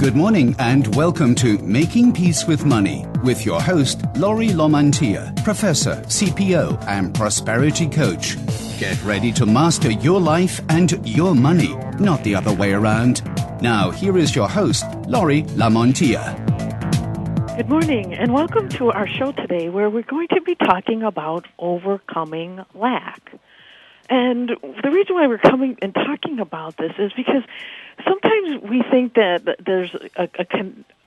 Good morning and welcome to Making Peace with Money with your host, Laurie Lamantia, professor, CPO, and prosperity coach. Get ready to master your life and your money, not the other way around. Now, here is your host, Laurie Lamantia. Good morning and welcome to our show today where we're going to be talking about overcoming lack. And the reason why we're coming and talking about this is because sometimes we think that there's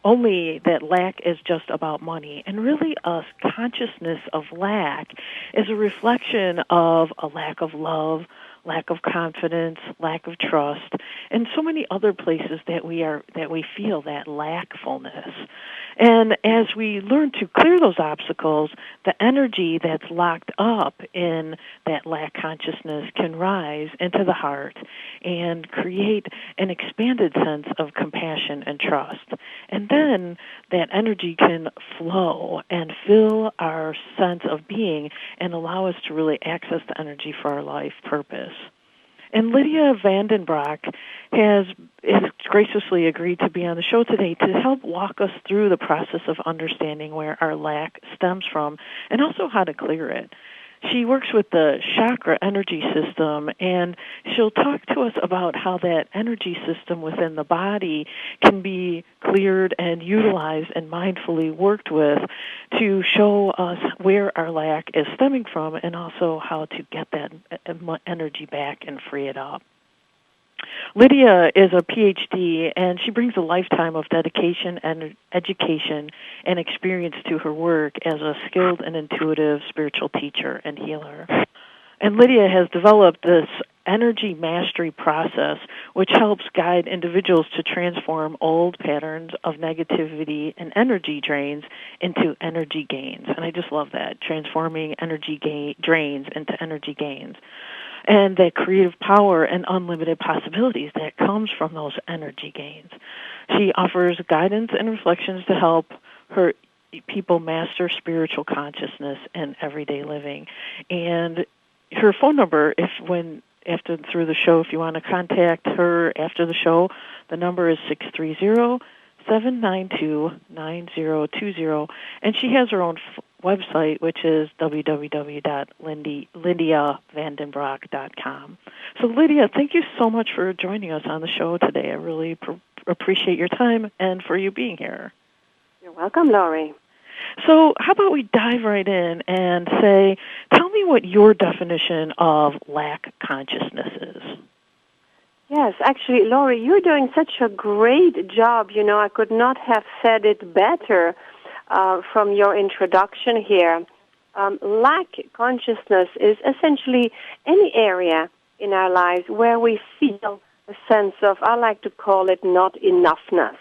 only that lack is just about money. And really a consciousness of lack is a reflection of a lack of love, lack of confidence, lack of trust, and so many other places that we feel that lackfulness. And as we learn to clear those obstacles, the energy that's locked up in that lack consciousness can rise into the heart and create an expanded sense of compassion and trust. And then that energy can flow and fill our sense of being and allow us to really access the energy for our life purpose. And Lydia Vandenbroek has graciously agreed to be on the show today to help walk us through the process of understanding where our lack stems from and also how to clear it. She works with the chakra energy system, and she'll talk to us about how that energy system within the body can be cleared and utilized and mindfully worked with to show us where our lack is stemming from and also how to get that energy back and free it up. Lydia is a PhD, and she brings a lifetime of dedication and education and experience to her work as a skilled and intuitive spiritual teacher and healer. And Lydia has developed this energy mastery process, which helps guide individuals to transform old patterns of negativity and energy drains into energy gains. And I just love that, transforming energy drains into energy gains. And that creative power and unlimited possibilities that comes from those energy gains. She offers guidance and reflections to help her people master spiritual consciousness and everyday living. And her phone number, through the show, if you want to contact her after the show, the number is 630-792-9020. And she has her own website, which is www.lydiavandenbroek.com. So, Lydia, thank you so much for joining us on the show today. I really appreciate your time and for you being here. You're welcome, Laurie. So how about we dive right in and say, tell me what your definition of lack consciousness is. Yes, actually, Laurie, you're doing such a great job. You know, I could not have said it better from your introduction here. Lack consciousness is essentially any area in our lives where we feel a sense of, I like to call it not enoughness.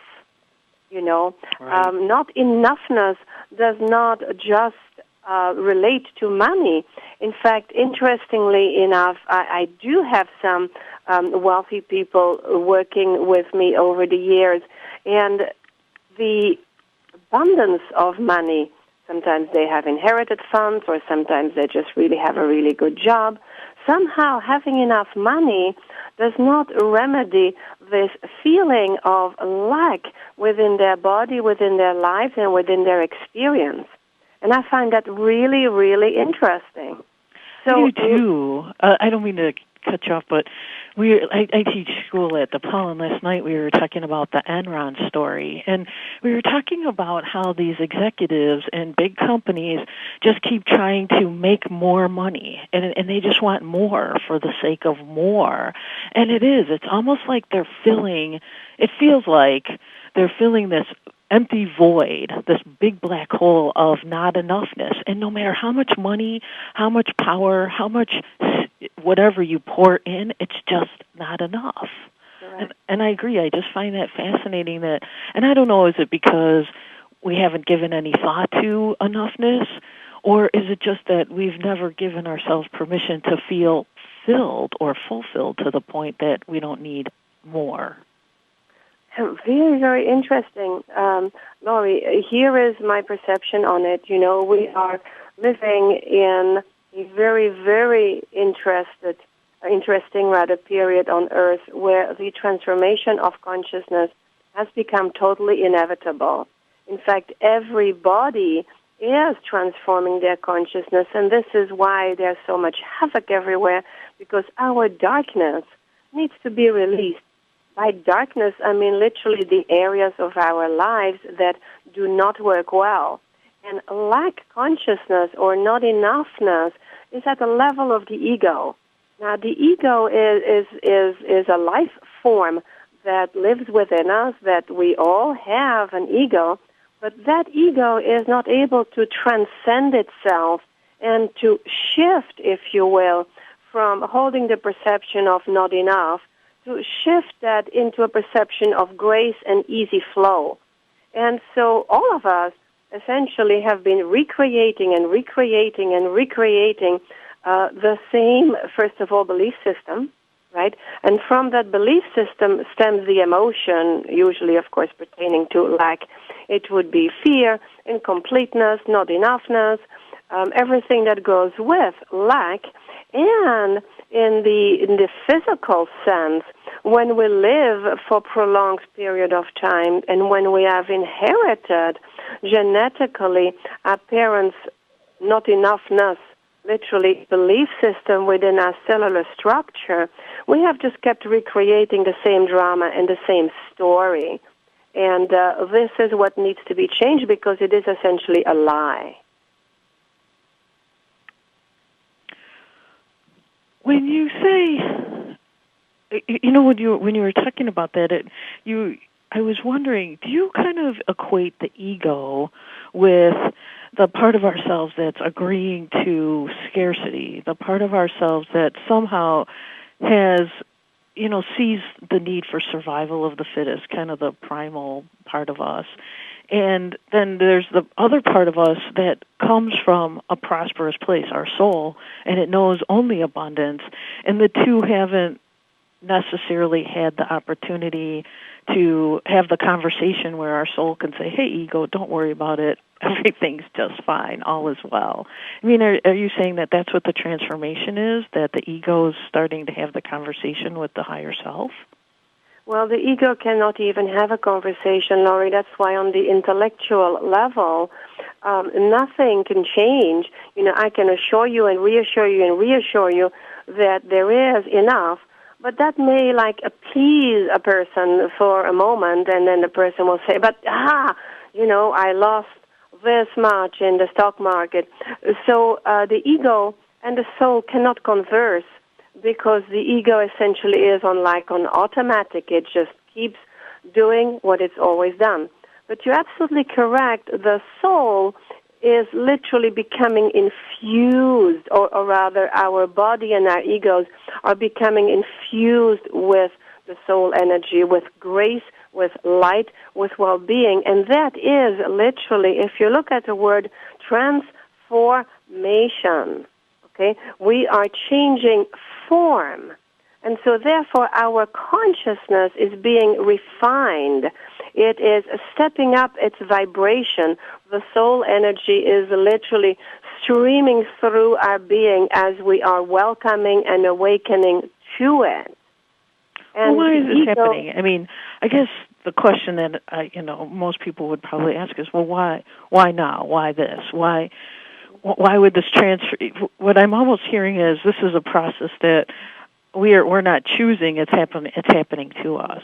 You know, right. Not enoughness does not just relate to money. In fact, interestingly enough, I do have some wealthy people working with me over the years, and the abundance of money, sometimes they have inherited funds or sometimes they just really have a really good job. Somehow having enough money does not remedy this feeling of lack within their body, within their lives, and within their experience. And I find that really, really interesting. So, I do too. I don't mean to cut you off, but I teach school at DePaul, and last night we were talking about the Enron story, and we were talking about how these executives and big companies just keep trying to make more money, and they just want more for the sake of more. And it's almost like it feels like they're filling this empty void, this big black hole of not enoughness. And no matter how much money, how much power, how much whatever you pour in, it's just not enough. And I agree. I just find that fascinating and I don't know, is it because we haven't given any thought to enoughness, or is it just that we've never given ourselves permission to feel filled or fulfilled to the point that we don't need more? Very, very interesting. Laurie, here is my perception on it. You know, we are living in a very, very interesting period on Earth where the transformation of consciousness has become totally inevitable. In fact, everybody is transforming their consciousness, and this is why there's so much havoc everywhere, because our darkness needs to be released. By darkness, I mean literally the areas of our lives that do not work well. And lack consciousness or not enoughness is at the level of the ego. Now, the ego is a life form that lives within us, that we all have an ego, but that ego is not able to transcend itself and to shift, if you will, from holding the perception of not enough to shift that into a perception of grace and easy flow. And so all of us essentially have been recreating the same, first of all, belief system, right? And from that belief system stems the emotion, usually, of course, pertaining to lack. It would be fear, incompleteness, not enoughness, everything that goes with lack. And in the physical sense, when we live for prolonged period of time and when we have inherited genetically our parents' not enoughness, literally belief system within our cellular structure, we have just kept recreating the same drama and the same story. And this is what needs to be changed because it is essentially a lie. When you say, when you were talking about that, I was wondering, do you kind of equate the ego with the part of ourselves that's agreeing to scarcity, the part of ourselves that somehow has, sees the need for survival of the fittest, kind of the primal part of us? And then there's the other part of us that comes from a prosperous place, our soul, and it knows only abundance. And the two haven't necessarily had the opportunity to have the conversation where our soul can say, hey, ego, don't worry about it. Everything's just fine. All is well. I mean, are you saying that that's what the transformation is, that the ego is starting to have the conversation with the higher self? Well, the ego cannot even have a conversation, Laurie. That's why on the intellectual level, nothing can change. I can assure you and reassure you that there is enough, but that may appease a person for a moment, and then the person will say, but, I lost this much in the stock market. So the ego and the soul cannot converse, because the ego essentially is on automatic. It just keeps doing what it's always done. But you're absolutely correct. The soul is literally becoming infused, or rather our body and our egos are becoming infused with the soul energy, with grace, with light, with well-being. And that is literally, if you look at the word transformation, okay, we are changing form. And so therefore our consciousness is being refined. It is stepping up its vibration. The soul energy is literally streaming through our being as we are welcoming and awakening to it. And why is this happening? I mean, I guess the question that most people would probably ask is, well, why now? Why this? Why would this transfer? What I'm almost hearing is this is a process that we're not choosing. It's happening to us.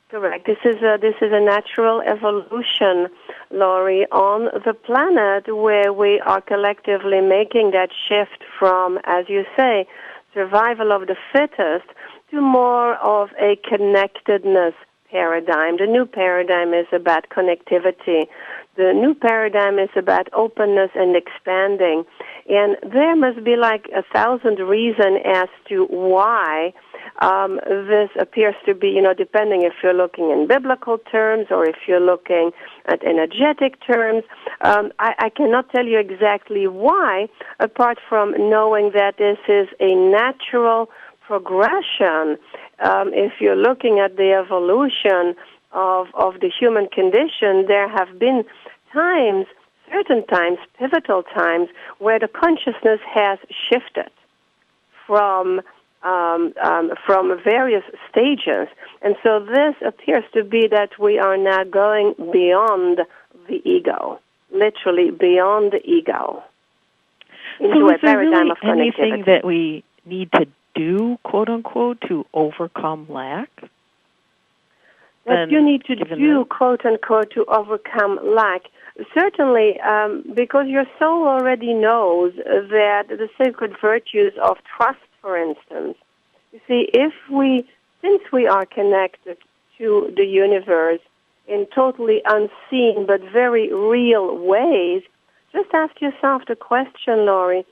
Correct. This is a natural evolution, Laurie, on the planet where we are collectively making that shift from, as you say, survival of the fittest to more of a connectedness paradigm. The new paradigm is about connectivity. The new paradigm is about openness and expanding. And there must be 1,000 reasons as to why this appears to be, depending if you're looking in biblical terms or if you're looking at energetic terms. I cannot tell you exactly why, apart from knowing that this is a natural progression. If you're looking at the evolution of the human condition, there have been certain times, pivotal times, where the consciousness has shifted from from various stages. And so this appears to be that we are now going beyond the ego, literally beyond the ego, into a paradigm of connectivity. Anything that we need to do, quote unquote, to overcome lack? That you need to do, quote unquote, to overcome lack. Certainly, because your soul already knows that the sacred virtues of trust, for instance, you see, since we are connected to the universe in totally unseen but very real ways, just ask yourself the question, Laurie,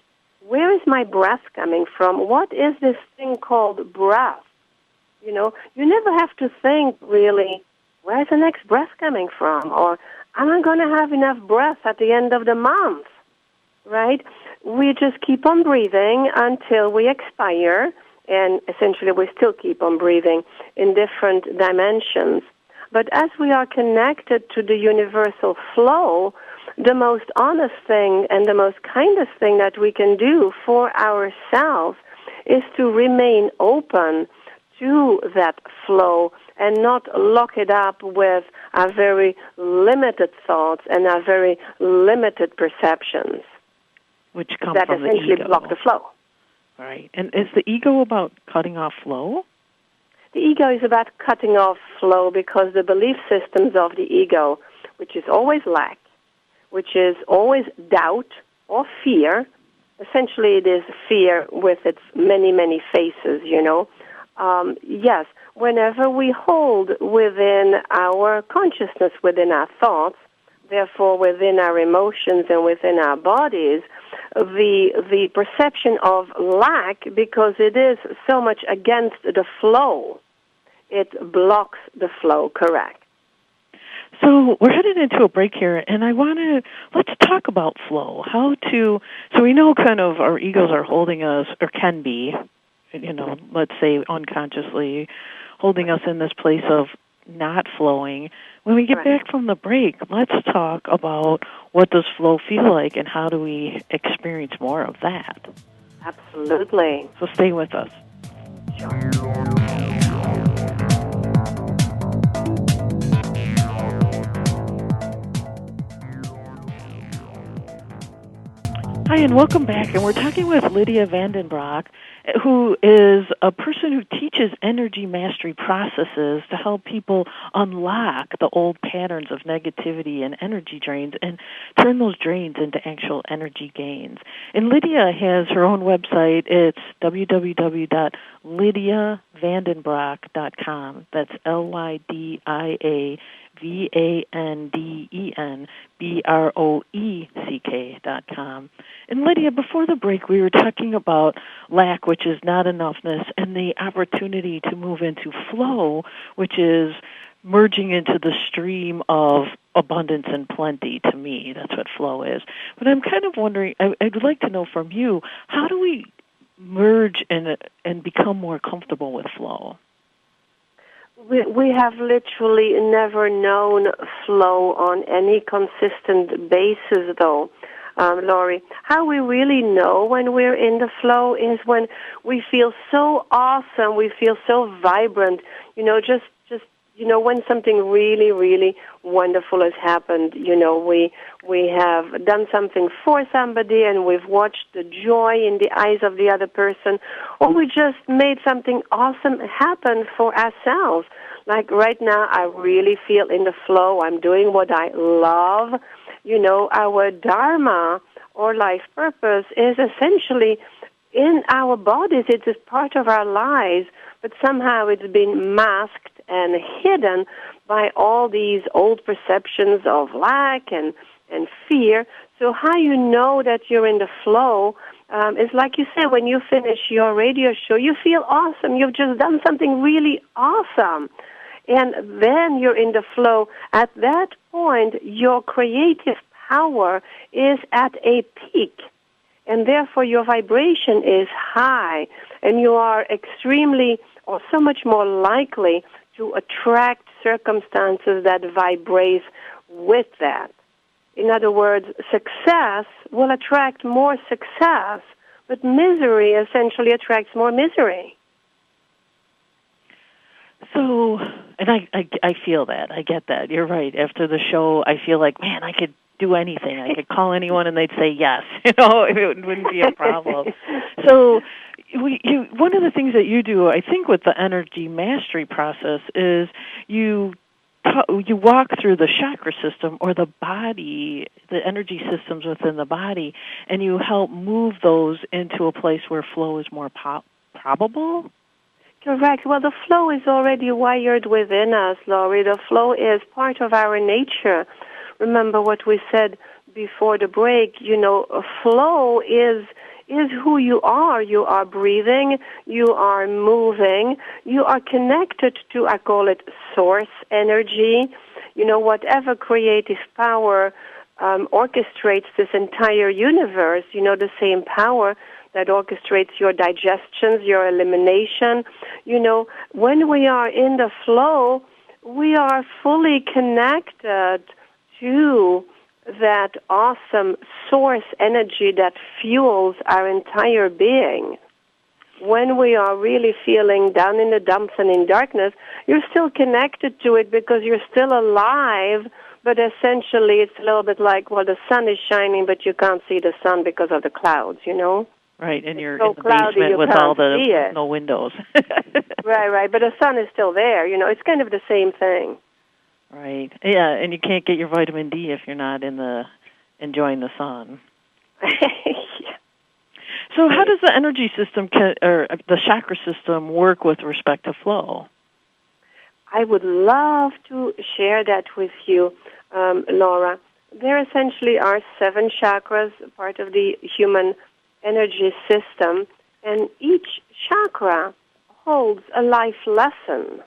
where is my breath coming from? What is this thing called breath? You know, you never have to think, really, where's the next breath coming from? Or, am I going to have enough breath at the end of the month? Right? We just keep on breathing until we expire, and essentially we still keep on breathing in different dimensions. But as we are connected to the universal flow, the most honest thing and the most kindest thing that we can do for ourselves is to remain open to that flow and not lock it up with our very limited thoughts and our very limited perceptions. Which come that from the essentially ego. block the flow. Right. And is the ego about cutting off flow? The ego is about cutting off flow because the belief systems of the ego, which is always lack, which is always doubt or fear, essentially it is fear with its many, many faces, you know. Yes, whenever we hold within our consciousness, within our thoughts, therefore within our emotions and within our bodies, the perception of lack, because it is so much against the flow, it blocks the flow, correct. So we're headed into a break here, and let's talk about flow. So we know kind of our egos are holding us, or can be, you know, let's say unconsciously, holding us in this place of not flowing. When we get back from the break, let's talk about what does flow feel like and how do we experience more of that. Absolutely. So stay with us. Sure. Hi, and welcome back. And we're talking with Lydia Vandenbroek, who is a person who teaches energy mastery processes to help people unlock the old patterns of negativity and energy drains and turn those drains into actual energy gains. And Lydia has her own website. It's www.lydiavandenbroek.com. That's LydiaVandenBroek.com. And Lydia, before the break, we were talking about lack, which is not enoughness, and the opportunity to move into flow, which is merging into the stream of abundance and plenty. To me, that's what flow is. But I'm kind of wondering, I'd like to know from you, how do we merge and become more comfortable with flow? We have literally never known flow on any consistent basis, though, Laurie. How we really know when we're in the flow is when we feel so awesome, we feel so vibrant, you know, just when something really, really wonderful has happened, you know, we have done something for somebody and we've watched the joy in the eyes of the other person, or we just made something awesome happen for ourselves. Like right now, I really feel in the flow. I'm doing what I love. You know, our dharma or life purpose is essentially in our bodies. It is part of our lives, but somehow it's been masked and hidden by all these old perceptions of lack and fear. So how you know that you're in the flow is like you said, when you finish your radio show, you feel awesome. You've just done something really awesome. And then you're in the flow. At that point, your creative power is at a peak. And therefore, your vibration is high. And you are extremely or so much more likely to attract circumstances that vibrate with that. In other words, success will attract more success, but misery essentially attracts more misery. So, and I feel that. I get that. You're right. After the show, I feel like, man, I could do anything. I could call anyone and they'd say yes. It wouldn't be a problem. So, one of the things that you do, I think, with the energy mastery process is you walk through the chakra system or the body, the energy systems within the body, and you help move those into a place where flow is more probable. Correct. Well, the flow is already wired within us, Laurie. The flow is part of our nature. Remember what we said before the break. Flow is who you are. You are breathing. You are moving. You are connected to, I call it, source energy. Whatever creative power orchestrates this entire universe, the same power that orchestrates your digestions, your elimination. When we are in the flow, we are fully connected to that awesome source energy that fuels our entire being. When we are really feeling down in the dumps and in darkness, you're still connected to it because you're still alive, but essentially it's a little bit like, well, the sun is shining, but you can't see the sun because of the clouds, Right, and you're so in the basement with all the no windows. Right, but the sun is still there. It's kind of the same thing. Right, yeah, and you can't get your vitamin D if you're not enjoying the sun. Yeah. So how does the energy system or the chakra system work with respect to flow? I would love to share that with you, Laura. There essentially are 7 chakras, part of the human energy system, and each chakra holds a life lesson.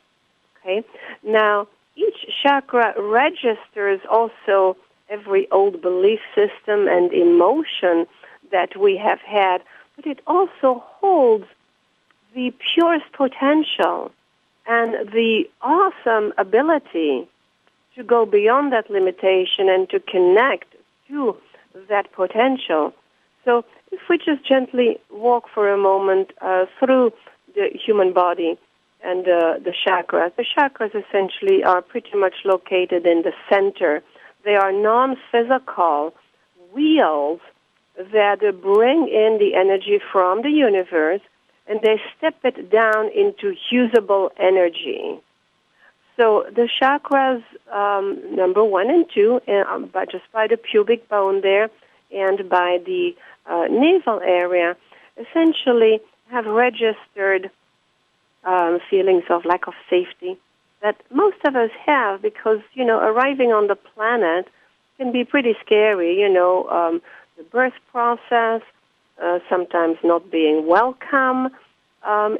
Okay? Now, each chakra registers also every old belief system and emotion that we have had, but it also holds the purest potential and the awesome ability to go beyond that limitation and to connect to that potential. So if we just gently walk for a moment through the human body and the chakras essentially are pretty much located in the center. They are non-physical wheels that bring in the energy from the universe, and they step it down into usable energy. So the chakras, number 1 and 2, just by the pubic bone there and by the navel area, essentially have registered feelings of lack of safety that most of us have because, arriving on the planet can be pretty scary, the birth process, sometimes not being welcome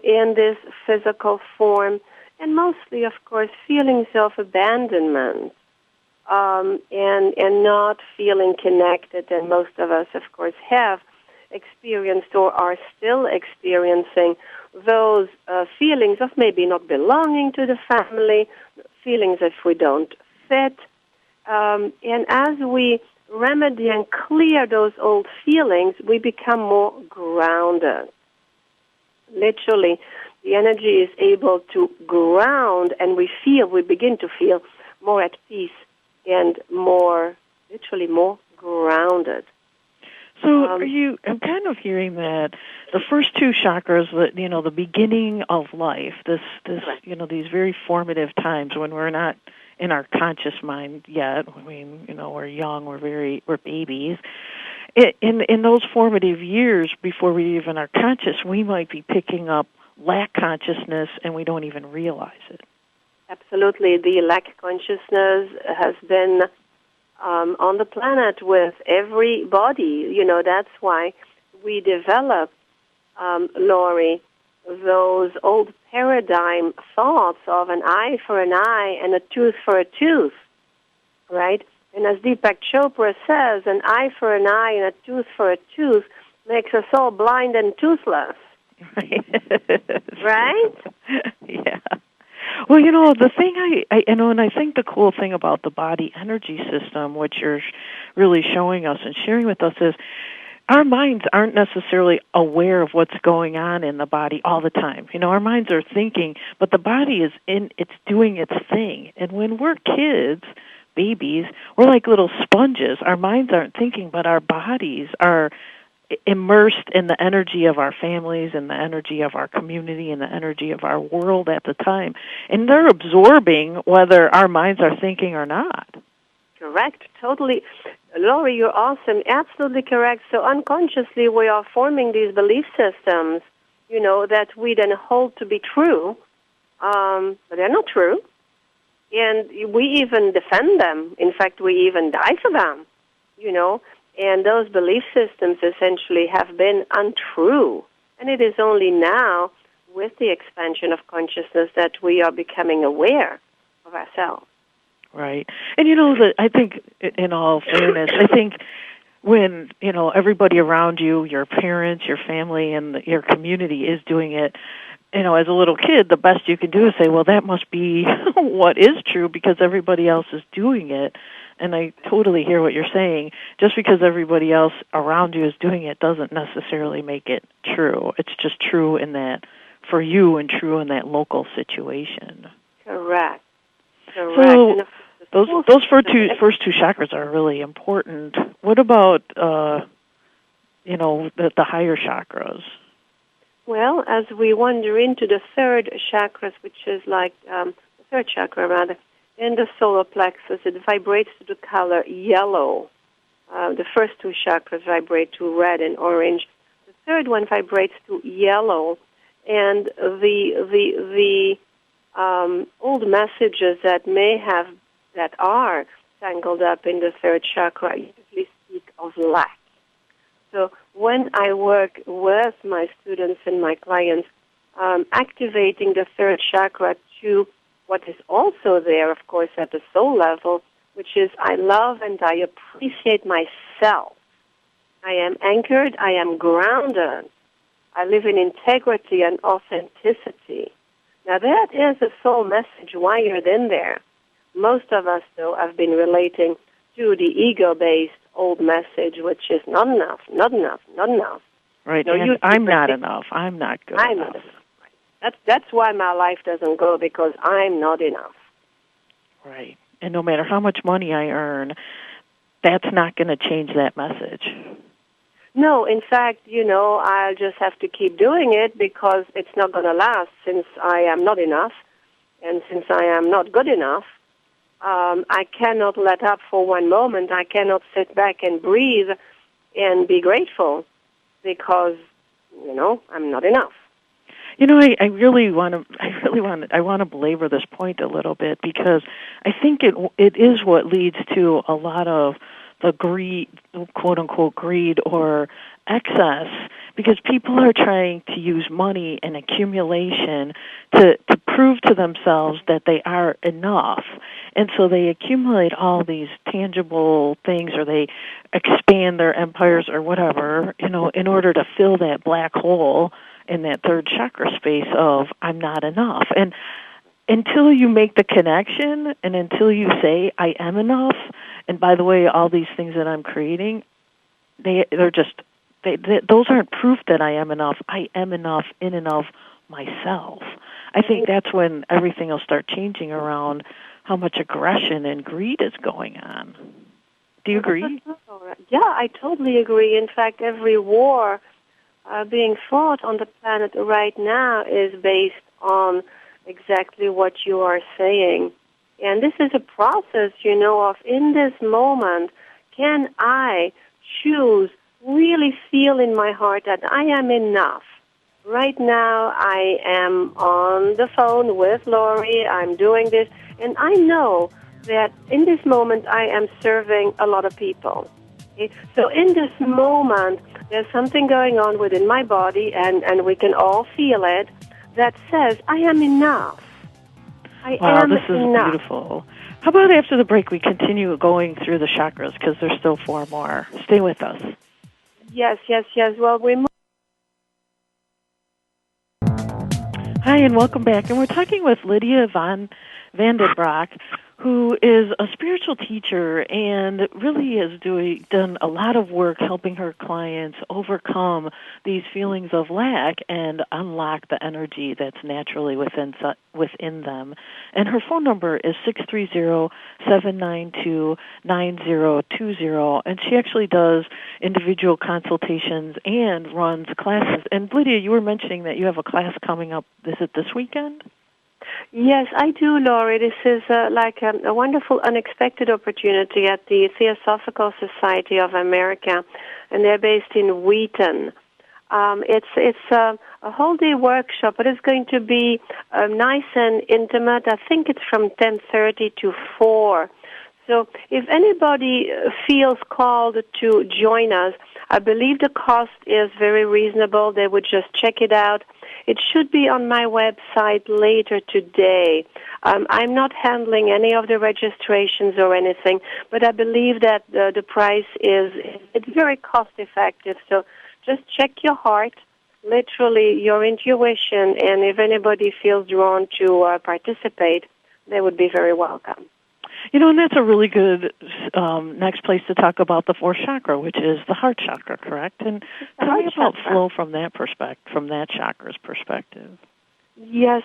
in this physical form, and mostly, of course, feelings of abandonment and not feeling connected. And most of us, of course, have experienced or are still experiencing those feelings of maybe not belonging to the family, feelings if we don't fit. And as we remedy and clear those old feelings, we become more grounded. Literally, the energy is able to ground, and we begin to feel more at peace and literally more grounded. So I'm kind of hearing that the first 2 chakras, the beginning of life, these very formative times when we're not in our conscious mind yet. I mean, we're young, we're babies. In those formative years, before we even are conscious, we might be picking up lack consciousness, and we don't even realize it. Absolutely. The lack consciousness has been on the planet with everybody. That's why we developed, Laurie, those old paradigm thoughts of an eye for an eye and a tooth for a tooth, right? And as Deepak Chopra says, an eye for an eye and a tooth for a tooth makes us all blind and toothless. Right? Yeah. Well, the thing and I think the cool thing about the body energy system, which you're really showing us and sharing with us, is our minds aren't necessarily aware of what's going on in the body all the time. Our minds are thinking, but the body it's doing its thing. And when we're kids, babies, we're like little sponges. Our minds aren't thinking, but our bodies are immersed in the energy of our families and the energy of our community and the energy of our world at the time. And they're absorbing whether our minds are thinking or not. Correct. Totally. Lori, you're awesome. Absolutely correct. So unconsciously we are forming these belief systems, that we then hold to be true, but they're not true. And we even defend them. In fact, we even die for them, And those belief systems essentially have been untrue. And it is only now, with the expansion of consciousness, that we are becoming aware of ourselves. Right. And I think, in all fairness, I think when, everybody around you, your parents, your family, and your community is doing it, as a little kid, the best you can do is say, well, that must be what is true because everybody else is doing it. And I totally hear what you're saying. Just because everybody else around you is doing it doesn't necessarily make it true. It's just true in that, for you, and true in that local situation. Correct. So those first two chakras are really important. What about the higher chakras? Well, as we wander into the third chakras, which is like the third chakra rather, in the solar plexus, it vibrates to the color yellow. The first two chakras vibrate to red and orange. The third one vibrates to yellow, and the old messages that are tangled up in the third chakra usually speak of lack. So when I work with my students and my clients, activating the third chakra to what is also there, of course, at the soul level, which is I love and I appreciate myself. I am anchored, I am grounded. I live in integrity and authenticity. Now that is a soul message wired in there. Most of us, though, have been relating to the ego-based old message, which is not enough, not enough, not enough. Right, and I'm not enough. I'm not good I'm enough. not enough. That's why my life doesn't go, because I'm not enough. Right, and no matter how much money I earn, that's not going to change that message. No, in fact, I'll just have to keep doing it because it's not going to last since I am not enough, and since I am not good enough. I cannot let up for one moment. I cannot sit back and breathe and be grateful because, I'm not enough. I really want to belabor this point a little bit because I think it is what leads to a lot of the greed, quote unquote greed or excess, because people are trying to use money and accumulation to prove to themselves that they are enough. And so they accumulate all these tangible things, or they expand their empires or whatever, in order to fill that black hole in that third chakra space of I'm not enough. And until you make the connection and until you say I am enough, and by the way, all these things that I'm creating, they're just those aren't proof that I am enough. I am enough in and of myself. I think that's when everything will start changing around how much aggression and greed is going on. Do you agree? Yeah, I totally agree. In fact, every war being fought on the planet right now is based on exactly what you are saying. And this is a process, of in this moment, can I choose, really feel in my heart that I am enough? Right now, I am on the phone with Lori, I'm doing this, and I know that in this moment I am serving a lot of people. Okay? So in this moment, there's something going on within my body, and we can all feel it, that says, I am enough. Wow, this is beautiful. How about after the break we continue going through the chakras, because there's still 4 more. Stay with us. Yes. Well, Hi, and welcome back. And we're talking with Lydia van den Broek, who is a spiritual teacher and really has done a lot of work helping her clients overcome these feelings of lack and unlock the energy that's naturally within them. And her phone number is 630-792-9020, and she actually does individual consultations and runs classes. And Lydia, you were mentioning that you have a class coming up. Is it this weekend? Yes, I do, Laurie. This is a wonderful, unexpected opportunity at the Theosophical Society of America, and they're based in Wheaton. It's a whole day workshop, but it's going to be nice and intimate. I think it's from 10:30 to 4. So if anybody feels called to join us, I believe the cost is very reasonable. They would just check it out. It should be on my website later today. I'm not handling any of the registrations or anything, but I believe that the price it's very cost effective. So just check your heart, literally your intuition, and if anybody feels drawn to participate, they would be very welcome. And that's a really good next place to talk about the fourth chakra, which is the heart chakra, correct? And tell me about flow from that from that chakra's perspective. Yes.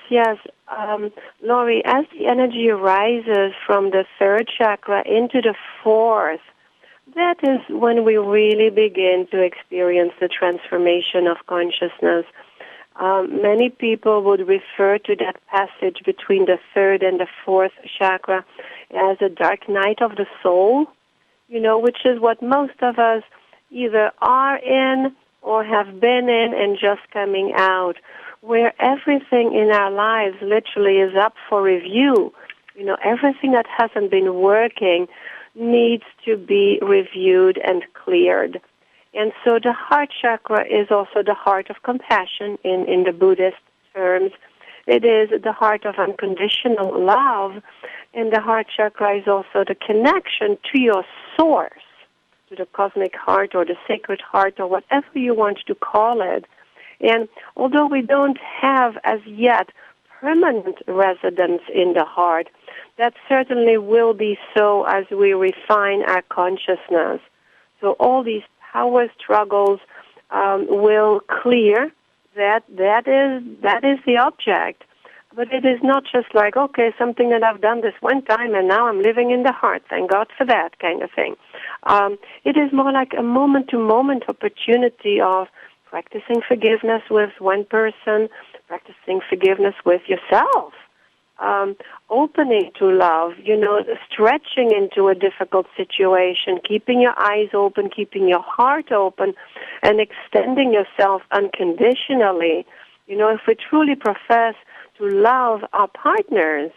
Laurie, as the energy rises from the third chakra into the fourth, that is when we really begin to experience the transformation of consciousness. Many people would refer to that passage between the third and the fourth chakra as a dark night of the soul, which is what most of us either are in or have been in and just coming out, where everything in our lives literally is up for review. Everything that hasn't been working needs to be reviewed and cleared. And so the heart chakra is also the heart of compassion in the Buddhist terms. It is the heart of unconditional love, and the heart chakra is also the connection to your source, to the cosmic heart or the sacred heart or whatever you want to call it. And although we don't have as yet permanent residence in the heart, that certainly will be so as we refine our consciousness. So all these power struggles will clear. That is the object. But it is not just like, okay, something that I've done this one time and now I'm living in the heart. Thank God for that kind of thing. It is more like a moment-to-moment opportunity of practicing forgiveness with one person, practicing forgiveness with yourself, opening to love, stretching into a difficult situation, keeping your eyes open, keeping your heart open, and extending yourself unconditionally. If we truly profess to love our partners,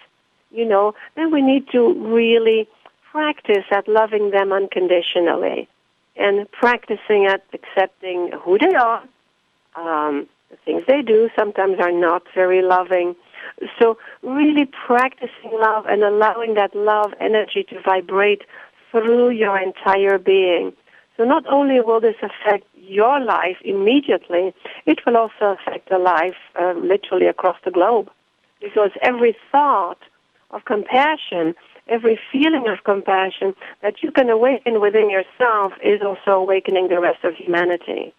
then we need to really practice at loving them unconditionally and practicing at accepting who they are. The things they do sometimes are not very loving. So really practicing love and allowing that love energy to vibrate through your entire being. So not only will this affect your life immediately, it will also affect the life literally across the globe. Because every thought of compassion, every feeling of compassion that you can awaken within yourself is also awakening the rest of humanity.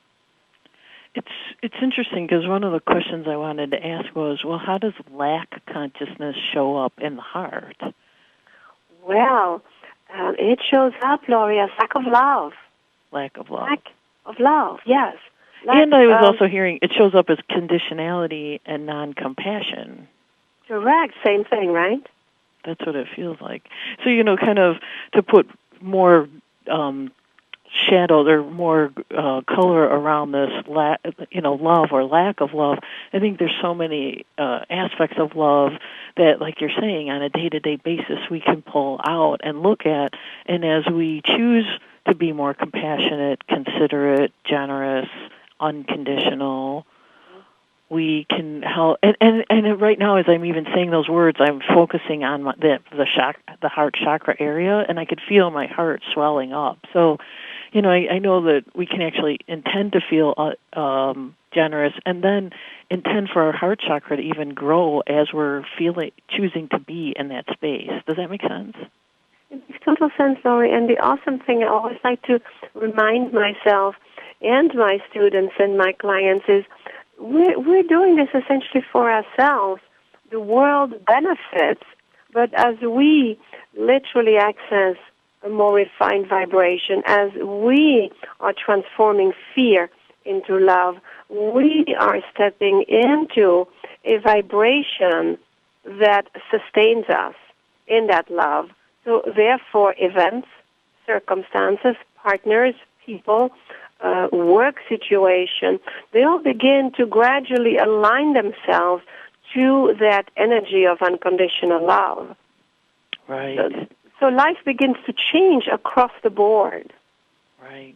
It's interesting because one of the questions I wanted to ask was, well, how does lack consciousness show up in the heart? Well, it shows up, Laurie, as lack of love. Lack of love. Lack of love, yes. And I was also hearing it shows up as conditionality and non-compassion. Correct. Same thing, right? That's what it feels like. So, kind of to put more shadow or more color around this, love or lack of love. I think there's so many aspects of love that, like you're saying, on a day-to-day basis we can pull out and look at. And as we choose to be more compassionate, considerate, generous, unconditional, we can help. And right now, as I'm even saying those words, I'm focusing on the heart chakra area, and I could feel my heart swelling up. So, I know that we can actually intend to feel generous, and then intend for our heart chakra to even grow as we're choosing to be in that space. Does that make sense? It makes total sense, Lori. And the awesome thing I always like to remind myself and my students and my clients is we're doing this essentially for ourselves. The world benefits, but as we literally access a more refined vibration, as we are transforming fear into love, we are stepping into a vibration that sustains us in that love. So therefore, events, circumstances, partners, people, work situation, they all begin to gradually align themselves to that energy of unconditional love. Right. So life begins to change across the board. Right.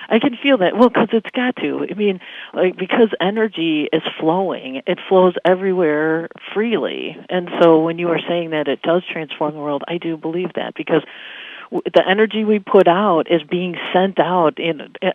I can feel that. Well, because it's got to. I mean, because energy is flowing, it flows everywhere freely. And so when you are saying that it does transform the world, I do believe that, because the energy we put out is being sent out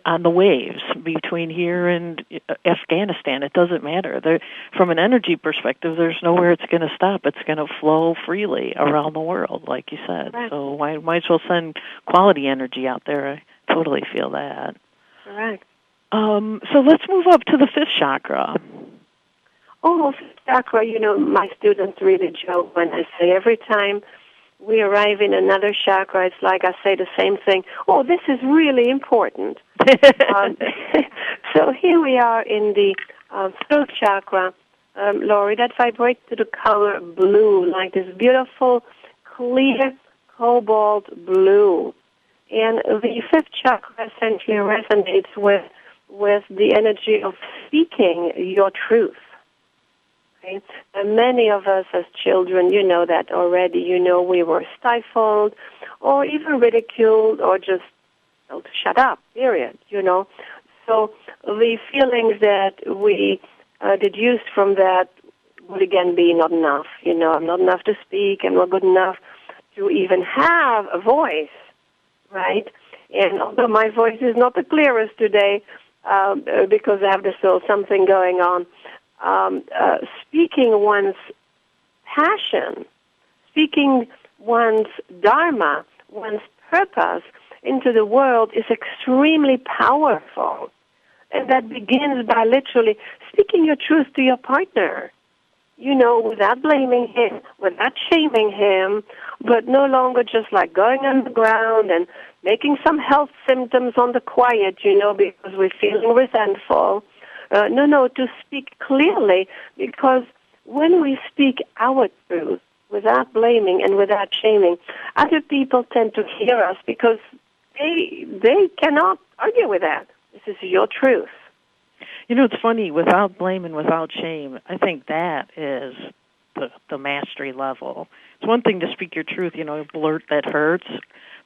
on the waves between here and Afghanistan. It doesn't matter. From an energy perspective, there's nowhere it's going to stop. It's going to flow freely around the world, like you said. Correct. So might as well send quality energy out there. I totally feel that. Correct. So let's move up to the fifth chakra. Oh, fifth chakra, my students really joke when I say every time we arrive in another chakra, it's like I say the same thing. Oh, this is really important. So here we are in the throat chakra, Lori, that vibrates to the color blue, like this beautiful, clear cobalt blue. And the fifth chakra essentially resonates with the energy of speaking your truth. Okay? And many of us as children, you know that already. We were stifled or even ridiculed or just told to shut up, period, So the feelings that we deduced from that would again be not enough. I'm not enough to speak. I'm not good enough to even have a voice, right? And although my voice is not the clearest today because I have this little something going on, speaking one's passion, speaking one's dharma, one's purpose into the world is extremely powerful. And that begins by literally speaking your truth to your partner, without blaming him, without shaming him, but no longer just like going on the ground and making some health symptoms on the quiet, because we're feeling resentful. No, to speak clearly, because when we speak our truth without blaming and without shaming, other people tend to hear us because they cannot argue with that. This is your truth. It's funny, without blame and without shame, I think that is the mastery level. It's one thing to speak your truth, blurt that hurts,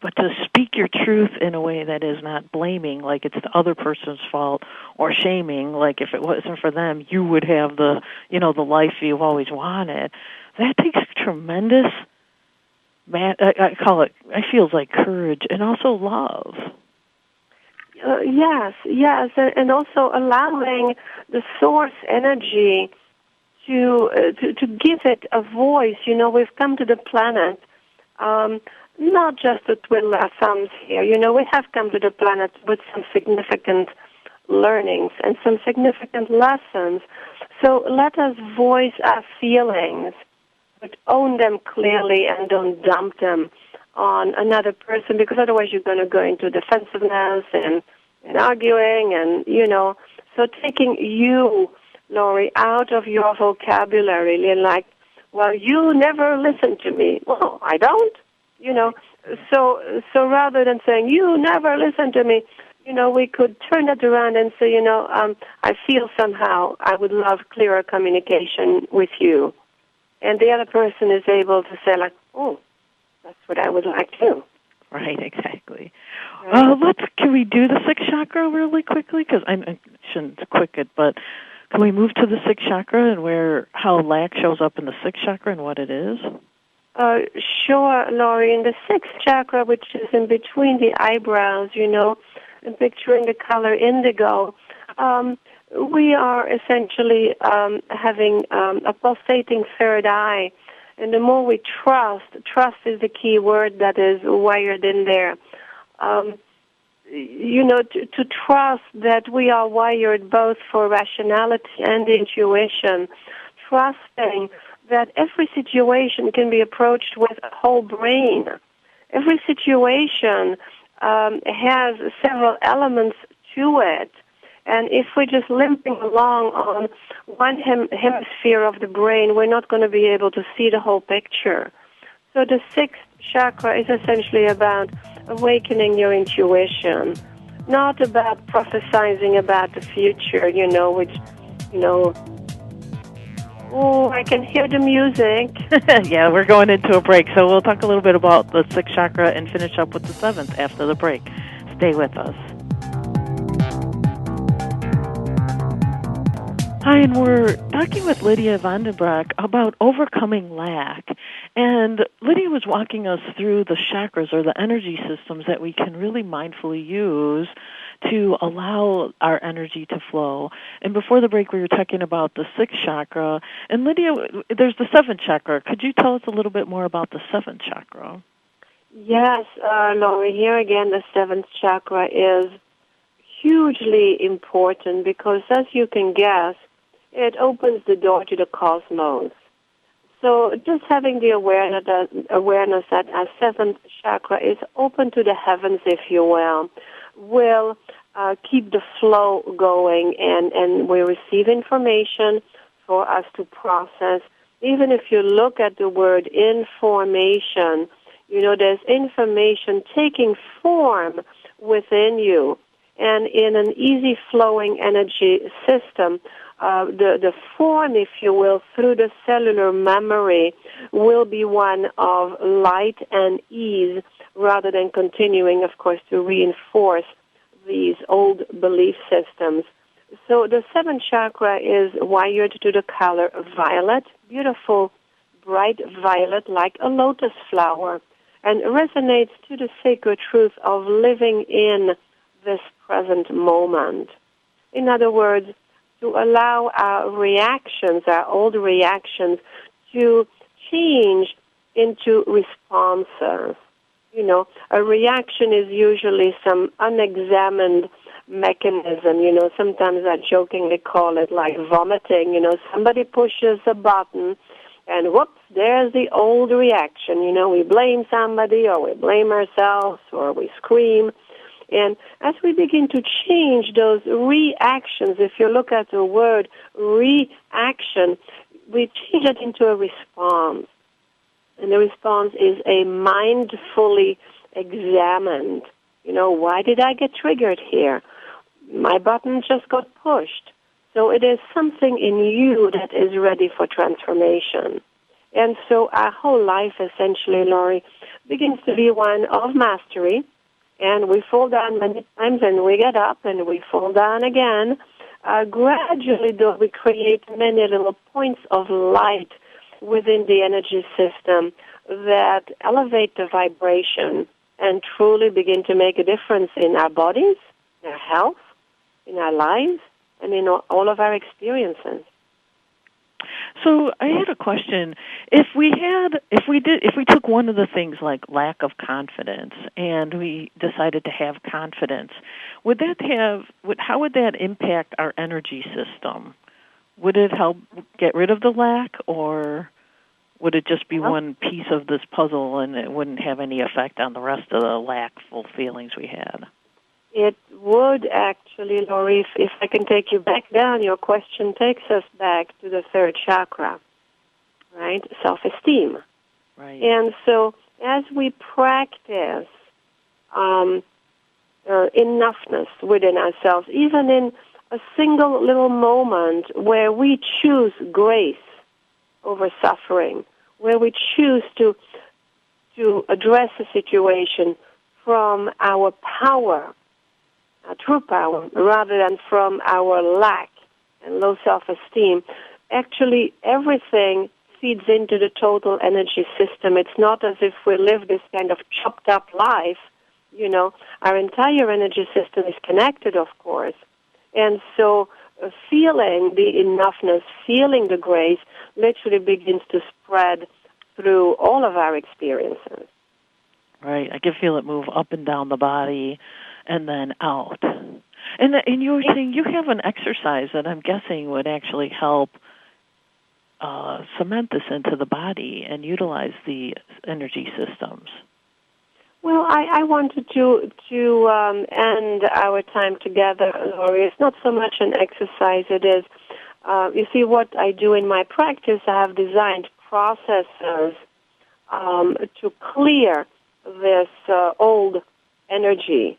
but to speak your truth in a way that is not blaming, like it's the other person's fault, or shaming, like if it wasn't for them, you would have the life you've always wanted. That takes tremendous, I feel like courage and also love. Yes, and also allowing the source energy to give it a voice. We've come to the planet not just to twiddle our thumbs here. We have come to the planet with some significant learnings and some significant lessons. So let us voice our feelings, but own them clearly and don't dump them on another person, because otherwise you're going to go into defensiveness and arguing and, so taking you, Lori, out of your vocabulary, like, well, you never listen to me. Well, I don't, So rather than saying, you never listen to me, we could turn that around and say, I feel somehow I would love clearer communication with you. And the other person is able to say, like, oh, that's what I would like too. Right, exactly. Right. Can we do the sixth chakra really quickly? Because I shouldn't quick it, but can we move to the sixth chakra and how lack shows up in the sixth chakra and what it is? Sure, Laurie. In the sixth chakra, which is in between the eyebrows, and picturing the color indigo, we are essentially having a pulsating third eye. And the more we trust is the key word that is wired in there. To trust that we are wired both for rationality and intuition, trusting that every situation can be approached with a whole brain. Every situation has several elements to it. And if we're just limping along on one hemisphere of the brain, we're not going to be able to see the whole picture. So the sixth chakra is essentially about awakening your intuition, not about prophesizing about the future, which, oh, I can hear the music. Yeah, we're going into a break, so we'll talk a little bit about the sixth chakra and finish up with the seventh after the break. Stay with us. Hi, and we're talking with Lydia Vandenbroek about overcoming lack. And Lydia was walking us through the chakras, or the energy systems that we can really mindfully use to allow our energy to flow. And before the break, we were talking about the sixth chakra. And Lydia, there's the seventh chakra. Could you tell us a little bit more about the seventh chakra? Yes, Laurie, here again, the seventh chakra is hugely important because, as you can guess, it opens the door to the cosmos. So just having the awareness that our seventh chakra is open to the heavens, if you will keep the flow going, and we receive information for us to process. Even if you look at the word information, there's information taking form within you. And in an easy flowing energy system, the form, if you will, through the cellular memory will be one of light and ease rather than continuing, of course, to reinforce these old belief systems. So the seventh chakra is wired to the color violet, beautiful, bright violet like a lotus flower, and resonates to the sacred truth of living in this present moment. In other words, to allow our reactions, our old reactions, to change into responses. A reaction is usually some unexamined mechanism. Sometimes I jokingly call it like vomiting. Somebody pushes a button and whoops, there's the old reaction. We blame somebody or we blame ourselves or we scream. And as we begin to change those reactions, if you look at the word reaction, we change it into a response. And the response is a mindfully examined. Why did I get triggered here? My button just got pushed. So it is something in you that is ready for transformation. And so our whole life, essentially, Laurie, begins to be one of mastery. And we fall down many times, and we get up, and we fall down again. Gradually, though, we create many little points of light within the energy system that elevate the vibration and truly begin to make a difference in our bodies, in our health, in our lives, and in all of our experiences. So I had a question. If we took one of the things like lack of confidence and we decided to have confidence, how would that impact our energy system? Would it help get rid of the lack, or would it just be one piece of this puzzle and it wouldn't have any effect on the rest of the lackful feelings we had? It would actually, Laurie, if I can take you back down, your question takes us back to the third chakra, right? Self-esteem. Right. And so as we practice enoughness within ourselves, even in a single little moment where we choose grace over suffering, where we choose to address a situation from our power, true power, rather than from our lack and low self-esteem, actually everything feeds into the total energy system. It's not as if we live this kind of chopped up life. You know, our entire energy system is connected, of course. And so feeling the enoughness, feeling the grace, literally begins to spread through all of our experiences. Right. I can feel it move up and down the body and then out. And you were saying you have an exercise that I'm guessing would actually help cement this into the body and utilize the energy systems. Well, I wanted to end our time together, Lori. It's not so much an exercise. It is, you see, what I do in my practice, I have designed processes to clear this old energy.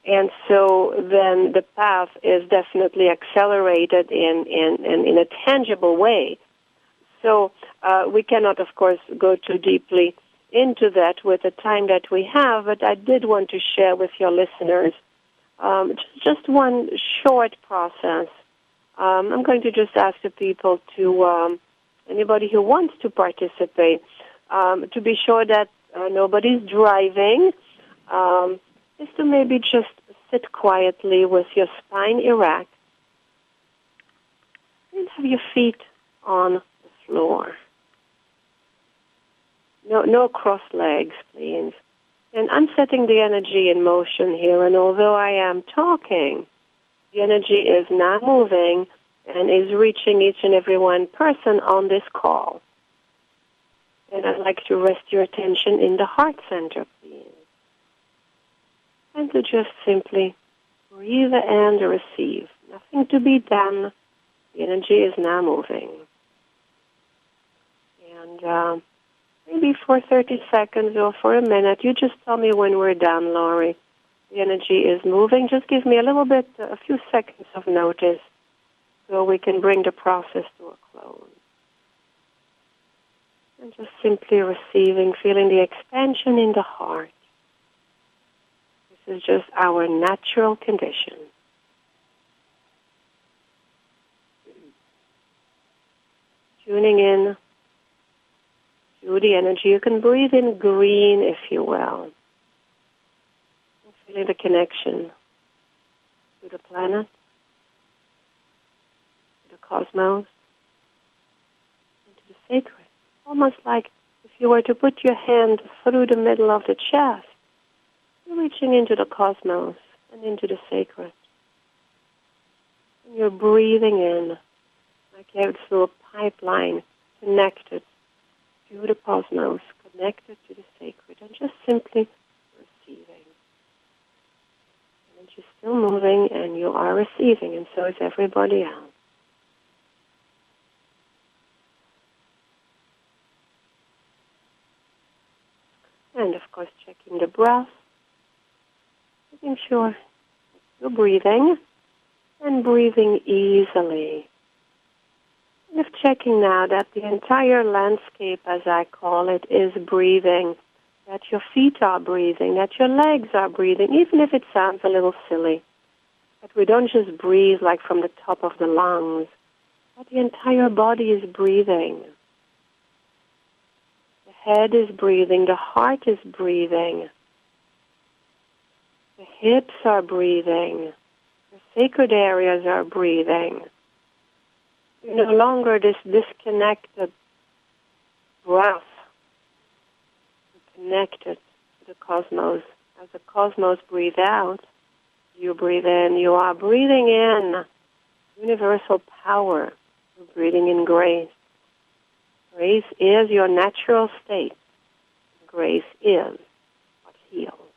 And so then the path is definitely accelerated in a tangible way. So we cannot, of course, go too deeply into that with the time that we have, but I did want to share with your listeners just one short process. I'm going to just ask the people to, anybody who wants to participate, to be sure that nobody's driving, is to maybe just sit quietly with your spine erect and have your feet on the floor. No crossed legs, please. And I'm setting the energy in motion here, and although I am talking, the energy is now moving and is reaching each and every one person on this call. And I'd like to rest your attention in the heart center, please. And to just simply breathe and receive. Nothing to be done. The energy is now moving. And maybe for 30 seconds or for a minute, you just tell me when we're done, Lori. The energy is moving. Just give me a few seconds of notice so we can bring the process to a close. And just simply receiving, feeling the expansion in the heart. This is just our natural condition. Tuning in to the energy. You can breathe in green, if you will. And feeling the connection to the planet, to the cosmos, and to the sacred. Almost like if you were to put your hand through the middle of the chest, you're reaching into the cosmos and into the sacred. And you're breathing in like you're through a pipeline connected to the cosmos, connected to the sacred, and just simply receiving. And you're still moving, and you are receiving, and so is everybody else. And, of course, checking the breath, making sure you're breathing, and breathing easily. And if checking now that the entire landscape, as I call it, is breathing, that your feet are breathing, that your legs are breathing, even if it sounds a little silly, that we don't just breathe like from the top of the lungs, that the entire body is breathing. The head is breathing, the heart is breathing, the hips are breathing, the sacred areas are breathing. You're no longer this disconnected breath. You're connected to the cosmos. As the cosmos breathe out, you breathe in. You are breathing in universal power. You're breathing in grace. Grace is your natural state. Grace is what heals.